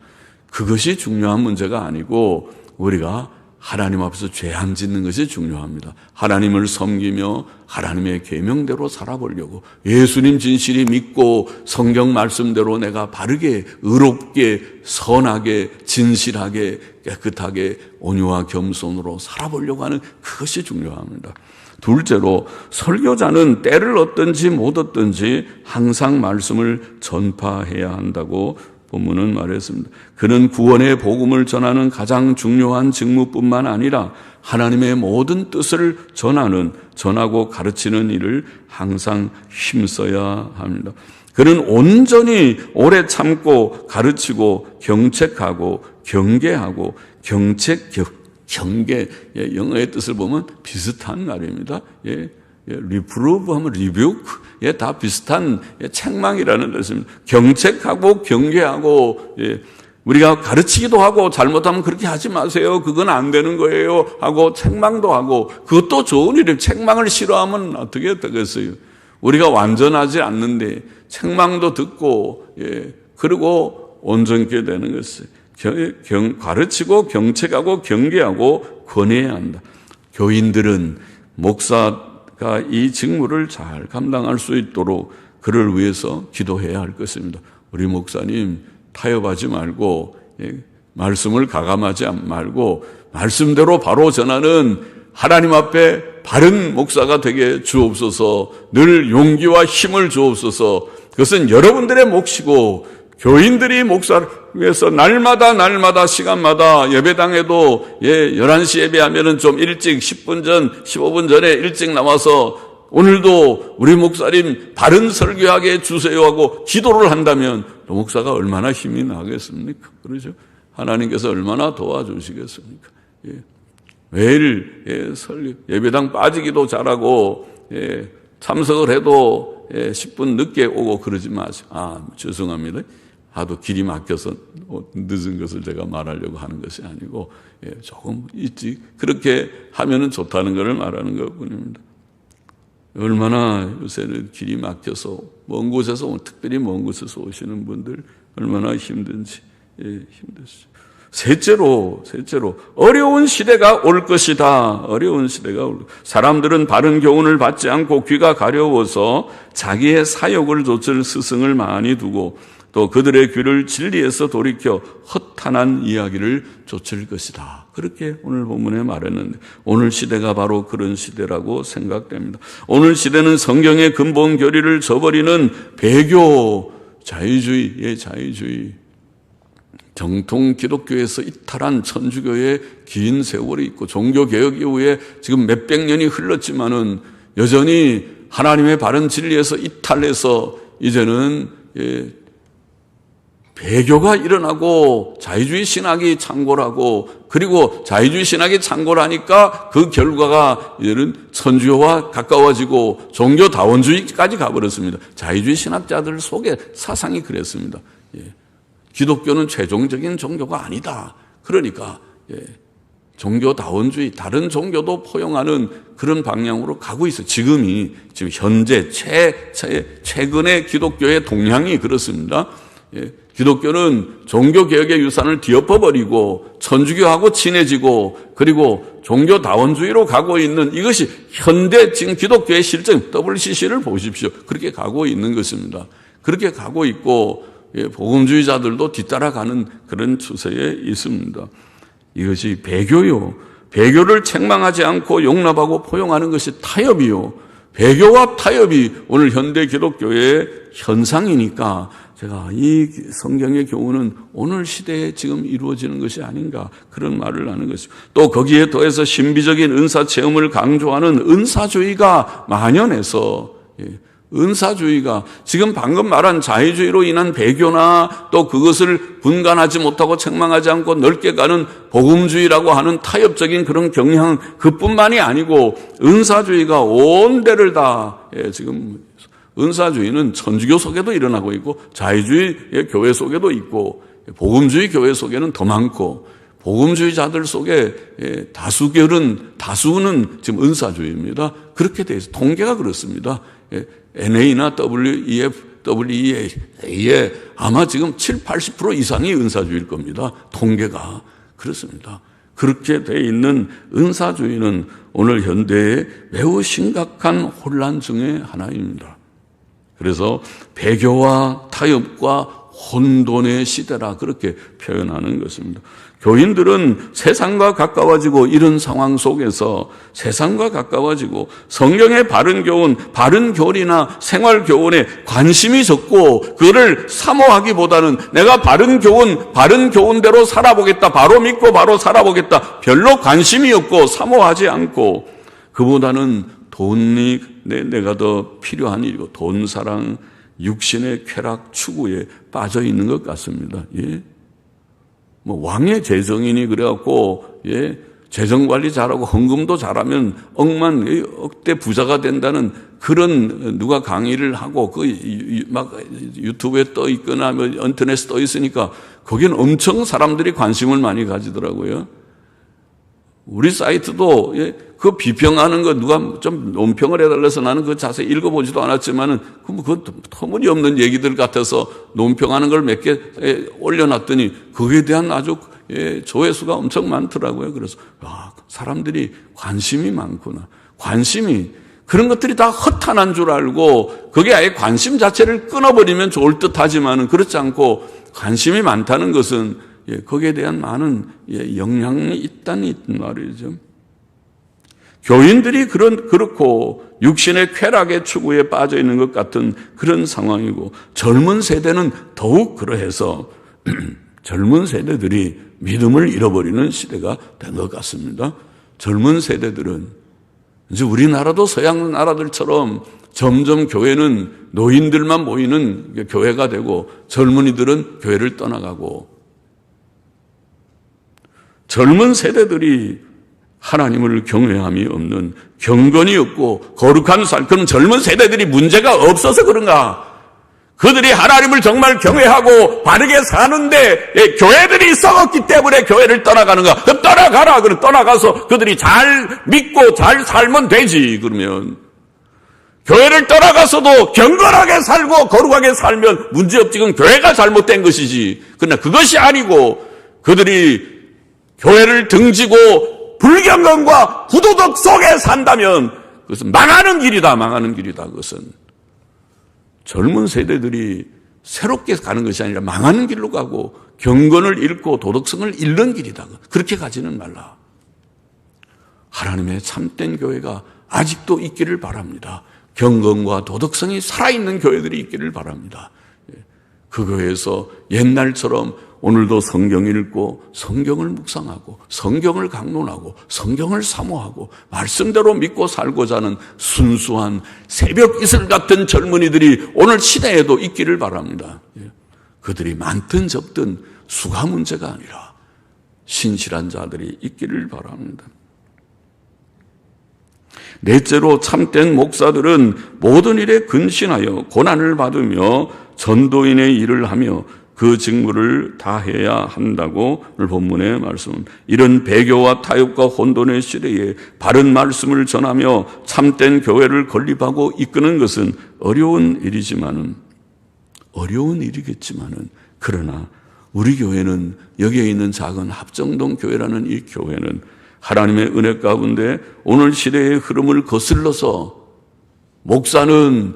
그것이 중요한 문제가 아니고 우리가 하나님 앞에서 죄 안 짓는 것이 중요합니다. 하나님을 섬기며 하나님의 계명대로 살아보려고 예수님 진실이 믿고 성경 말씀대로 내가 바르게 의롭게 선하게 진실하게 깨끗하게 온유와 겸손으로 살아보려고 하는 그것이 중요합니다. 둘째로 설교자는 때를 얻든지 못 얻든지 항상 말씀을 전파해야 한다고 본문은 말했습니다. 그는 구원의 복음을 전하는 가장 중요한 직무뿐만 아니라 하나님의 모든 뜻을 전하고 가르치는 일을 항상 힘써야 합니다. 그는 온전히 오래 참고 가르치고 경책하고 경계하고 경계, 영어의 뜻을 보면 비슷한 말입니다. 리프로브 하면 리뷰크, 다 비슷한 책망이라는 뜻입니다. 경책하고 경계하고, 우리가 가르치기도 하고 잘못하면 그렇게 하지 마세요. 그건 안 되는 거예요. 하고 책망도 하고 그것도 좋은 일이에요. 책망을 싫어하면 어떻게 되겠어요? 우리가 완전하지 않는데 책망도 듣고, 그리고 온전케 되는 것을 가르치고 경책하고 경계하고 권해야 한다. 교인들은 목사가 이 직무를 잘 감당할 수 있도록 그를 위해서 기도해야 할 것입니다. 우리 목사님 타협하지 말고 말씀을 가감하지 말고 말씀대로 바로 전하는 하나님 앞에 바른 목사가 되게 주옵소서. 늘 용기와 힘을 주옵소서. 그것은 여러분들의 몫이고 교인들이 목사를 위해서 날마다 시간마다 예배당에도 11시 예배하면은 좀 일찍 10분 전 15분 전에 일찍 나와서 오늘도 우리 목사님 바른 설교하게 해주세요 하고 기도를 한다면 목사가 얼마나 힘이 나겠습니까? 그러죠? 하나님께서 얼마나 도와주시겠습니까? 매일 설교, 예배당 빠지기도 잘하고 참석을 해도 10분 늦게 오고 그러지 마세요. 죄송합니다. 하도 길이 막혀서 늦은 것을 제가 말하려고 하는 것이 아니고 조금 일찍 그렇게 하면은 좋다는 것을 말하는 것뿐입니다. 얼마나 요새는 길이 막혀서 먼 곳에서 특별히 먼 곳에서 오시는 분들 얼마나 힘든지 힘드시죠. 셋째로 어려운 시대가 올 것이다. 어려운 시대가 올 것이다. 사람들은 바른 교훈을 받지 않고 귀가 가려워서 자기의 사욕을 좇을 스승을 많이 두고 또 그들의 귀를 진리에서 돌이켜 허탄한 이야기를 좇을 것이다. 그렇게 오늘 본문에 말했는데 오늘 시대가 바로 그런 시대라고 생각됩니다. 오늘 시대는 성경의 근본 교리를 저버리는 배교, 자유주의 정통 기독교에서 이탈한 천주교의 긴 세월이 있고 종교개혁 이후에 지금 몇백 년이 흘렀지만은 여전히 하나님의 바른 진리에서 이탈해서 이제는 배교가 일어나고 자유주의 신학이 창궐하고, 그리고 자유주의 신학이 창궐하니까 그 결과가 이제는 천주교와 가까워지고 종교다원주의까지 가버렸습니다. 자유주의 신학자들 속에 사상이 그랬습니다. 기독교는 최종적인 종교가 아니다. 그러니까 종교다원주의, 다른 종교도 포용하는 그런 방향으로 가고 있어요. 지금 현재 최근의 기독교의 동향이 그렇습니다. 기독교는 종교개혁의 유산을 뒤엎어버리고 천주교하고 친해지고, 그리고 종교다원주의로 가고 있는, 이것이 현대 지금 기독교의 실정, WCC를 보십시오. 그렇게 가고 있는 것입니다. 그렇게 가고 있고 복음주의자들도 뒤따라가는 그런 추세에 있습니다. 이것이 배교요. 배교를 책망하지 않고 용납하고 포용하는 것이 타협이요. 배교와 타협이 오늘 현대 기독교의 현상이니까 제가 이 성경의 교훈은 오늘 시대에 지금 이루어지는 것이 아닌가, 그런 말을 하는 것이죠. 또 거기에 더해서 신비적인 은사 체험을 강조하는 은사주의가 만연해서, 은사주의가 지금 방금 말한 자유주의로 인한 배교나 또 그것을 분간하지 못하고 책망하지 않고 넓게 가는 복음주의라고 하는 타협적인 그런 경향, 그뿐만이 아니고 은사주의가 온 데를 다 지금, 은사주의는 천주교 속에도 일어나고 있고 자유주의 교회 속에도 있고 복음주의 교회 속에는 더 많고, 복음주의자들 속에 다수는 지금 은사주의입니다. 그렇게 돼 있어요. 통계가 그렇습니다. NA나 WEF에 아마 지금 70-80% 이상이 은사주의일 겁니다. 통계가 그렇습니다. 그렇게 돼 있는 은사주의는 오늘 현대의 매우 심각한 혼란 중의 하나입니다. 그래서 배교와 타협과 혼돈의 시대라, 그렇게 표현하는 것입니다. 교인들은 세상과 가까워지고, 이런 상황 속에서 세상과 가까워지고 성경의 바른 교훈, 바른 교리나 생활 교훈에 관심이 적고 그거를 사모하기보다는 내가 바른 교훈대로 살아보겠다, 바로 믿고 바로 살아보겠다, 별로 관심이 없고 사모하지 않고, 그보다는 돈이 내가 더 필요한 일이고 돈 사랑, 육신의 쾌락 추구에 빠져 있는 것 같습니다. 왕의 재정인이 그래갖고 재정 관리 잘하고 헌금도 잘하면 억대 부자가 된다는 그런, 누가 강의를 하고 막 유튜브에 떠 있거나 인터넷에 떠 있으니까 거기는 엄청 사람들이 관심을 많이 가지더라고요. 우리 사이트도 그 비평하는 거 누가 좀 논평을 해달라서 나는 그 자세히 읽어보지도 않았지만은 그 터무니없는 얘기들 같아서 논평하는 걸 몇 개 올려놨더니 거기에 대한 아주 조회수가 엄청 많더라고요. 그래서 사람들이 관심이 많구나. 관심이, 그런 것들이 다 허탄한 줄 알고 그게 아예 관심 자체를 끊어버리면 좋을 듯 하지만은 그렇지 않고, 관심이 많다는 것은 거기에 대한 많은 영향이 있다는 말이죠. 교인들이 그렇고 육신의 쾌락의 추구에 빠져 있는 것 같은 그런 상황이고, 젊은 세대는 더욱 그러해서 젊은 세대들이 믿음을 잃어버리는 시대가 된 것 같습니다. 젊은 세대들은 이제 우리나라도 서양 나라들처럼 점점 교회는 노인들만 모이는 교회가 되고 젊은이들은 교회를 떠나가고, 젊은 세대들이 하나님을 경외함이 없는, 경건이 없고 거룩한 삶, 그런 젊은 세대들이 문제가 없어서 그런가? 그들이 하나님을 정말 경외하고 바르게 사는데 교회들이 썩었기 때문에 교회를 떠나가는가? 그럼 떠나가라. 그럼 떠나가서 그들이 잘 믿고 잘 살면 되지. 그러면 교회를 떠나가서도 경건하게 살고 거룩하게 살면 문제없지. 그건 교회가 잘못된 것이지. 그러나 그것이 아니고 그들이 교회를 등지고 불경건과 부도덕 속에 산다면 그것은 망하는 길이다. 망하는 길이다. 그것은 젊은 세대들이 새롭게 가는 것이 아니라 망하는 길로 가고 경건을 잃고 도덕성을 잃는 길이다. 그렇게 가지는 말라. 하나님의 참된 교회가 아직도 있기를 바랍니다. 경건과 도덕성이 살아있는 교회들이 있기를 바랍니다. 그 교회에서 옛날처럼 오늘도 성경 읽고 성경을 묵상하고 성경을 강론하고 성경을 사모하고 말씀대로 믿고 살고자 하는 순수한 새벽 이슬 같은 젊은이들이 오늘 시대에도 있기를 바랍니다. 그들이 많든 적든 수가 문제가 아니라 신실한 자들이 있기를 바랍니다. 넷째로, 참된 목사들은 모든 일에 근신하여 고난을 받으며 전도인의 일을 하며 그 직무를 다해야 한다고 오늘 본문의 말씀은, 이런 배교와 타협과 혼돈의 시대에 바른 말씀을 전하며 참된 교회를 건립하고 이끄는 것은 어려운 일이겠지만은, 그러나 우리 교회는, 여기에 있는 작은 합정동 교회라는 이 교회는 하나님의 은혜 가운데 오늘 시대의 흐름을 거슬러서, 목사는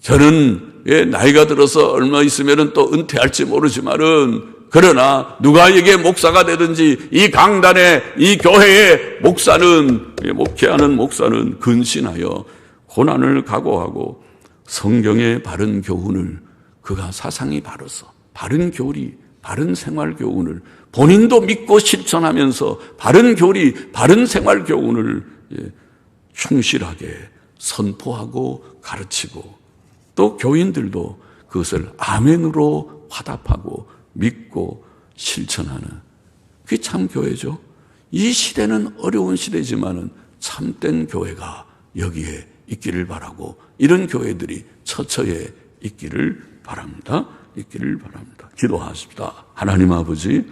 저는 나이가 들어서 얼마 있으면 또 은퇴할지 모르지만은, 그러나 누가 이게 목사가 되든지 이 강단에, 이 교회의 목사는, 목회하는 목사는 근신하여 고난을 각오하고 성경의 바른 교훈을, 그가 사상이 바라서 바른 교리, 바른 생활 교훈을 본인도 믿고 실천하면서 바른 교리, 바른 생활 교훈을 충실하게 선포하고 가르치고, 또 교인들도 그것을 아멘으로 화답하고 믿고 실천하는, 그게 참 교회죠. 이 시대는 어려운 시대지만은 참된 교회가 여기에 있기를 바라고, 이런 교회들이 처처에 있기를 바랍니다. 기도하십시다. 하나님 아버지,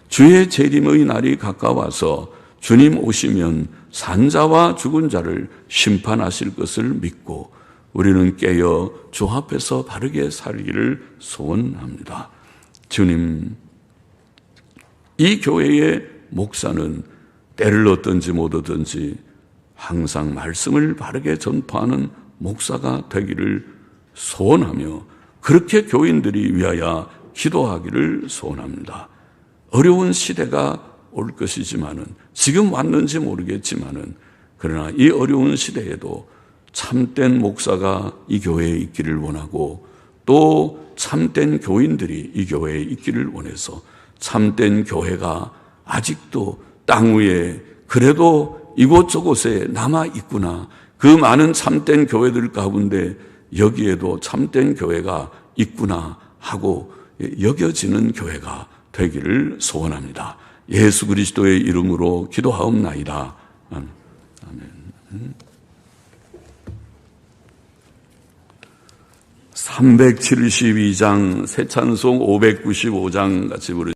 주의 재림의 날이 가까워서 주님 오시면 산자와 죽은 자를 심판하실 것을 믿고 우리는 깨어 주 앞에서 바르게 살기를 소원합니다. 주님, 이 교회의 목사는 때를 얻든지 못 얻든지 항상 말씀을 바르게 전파하는 목사가 되기를 소원하며, 그렇게 교인들이 위하여 기도하기를 소원합니다. 어려운 시대가 올 것이지만은, 지금 왔는지 모르겠지만은, 그러나 이 어려운 시대에도 참된 목사가 이 교회에 있기를 원하고, 또 참된 교인들이 이 교회에 있기를 원해서, 참된 교회가 아직도 땅 위에 그래도 이곳저곳에 남아 있구나, 그 많은 참된 교회들 가운데 여기에도 참된 교회가 있구나 하고 여겨지는 교회가 되기를 소원합니다. 예수 그리스도의 이름으로 기도하옵나이다. 아멘. 372장 새 찬송 595장 같이 부르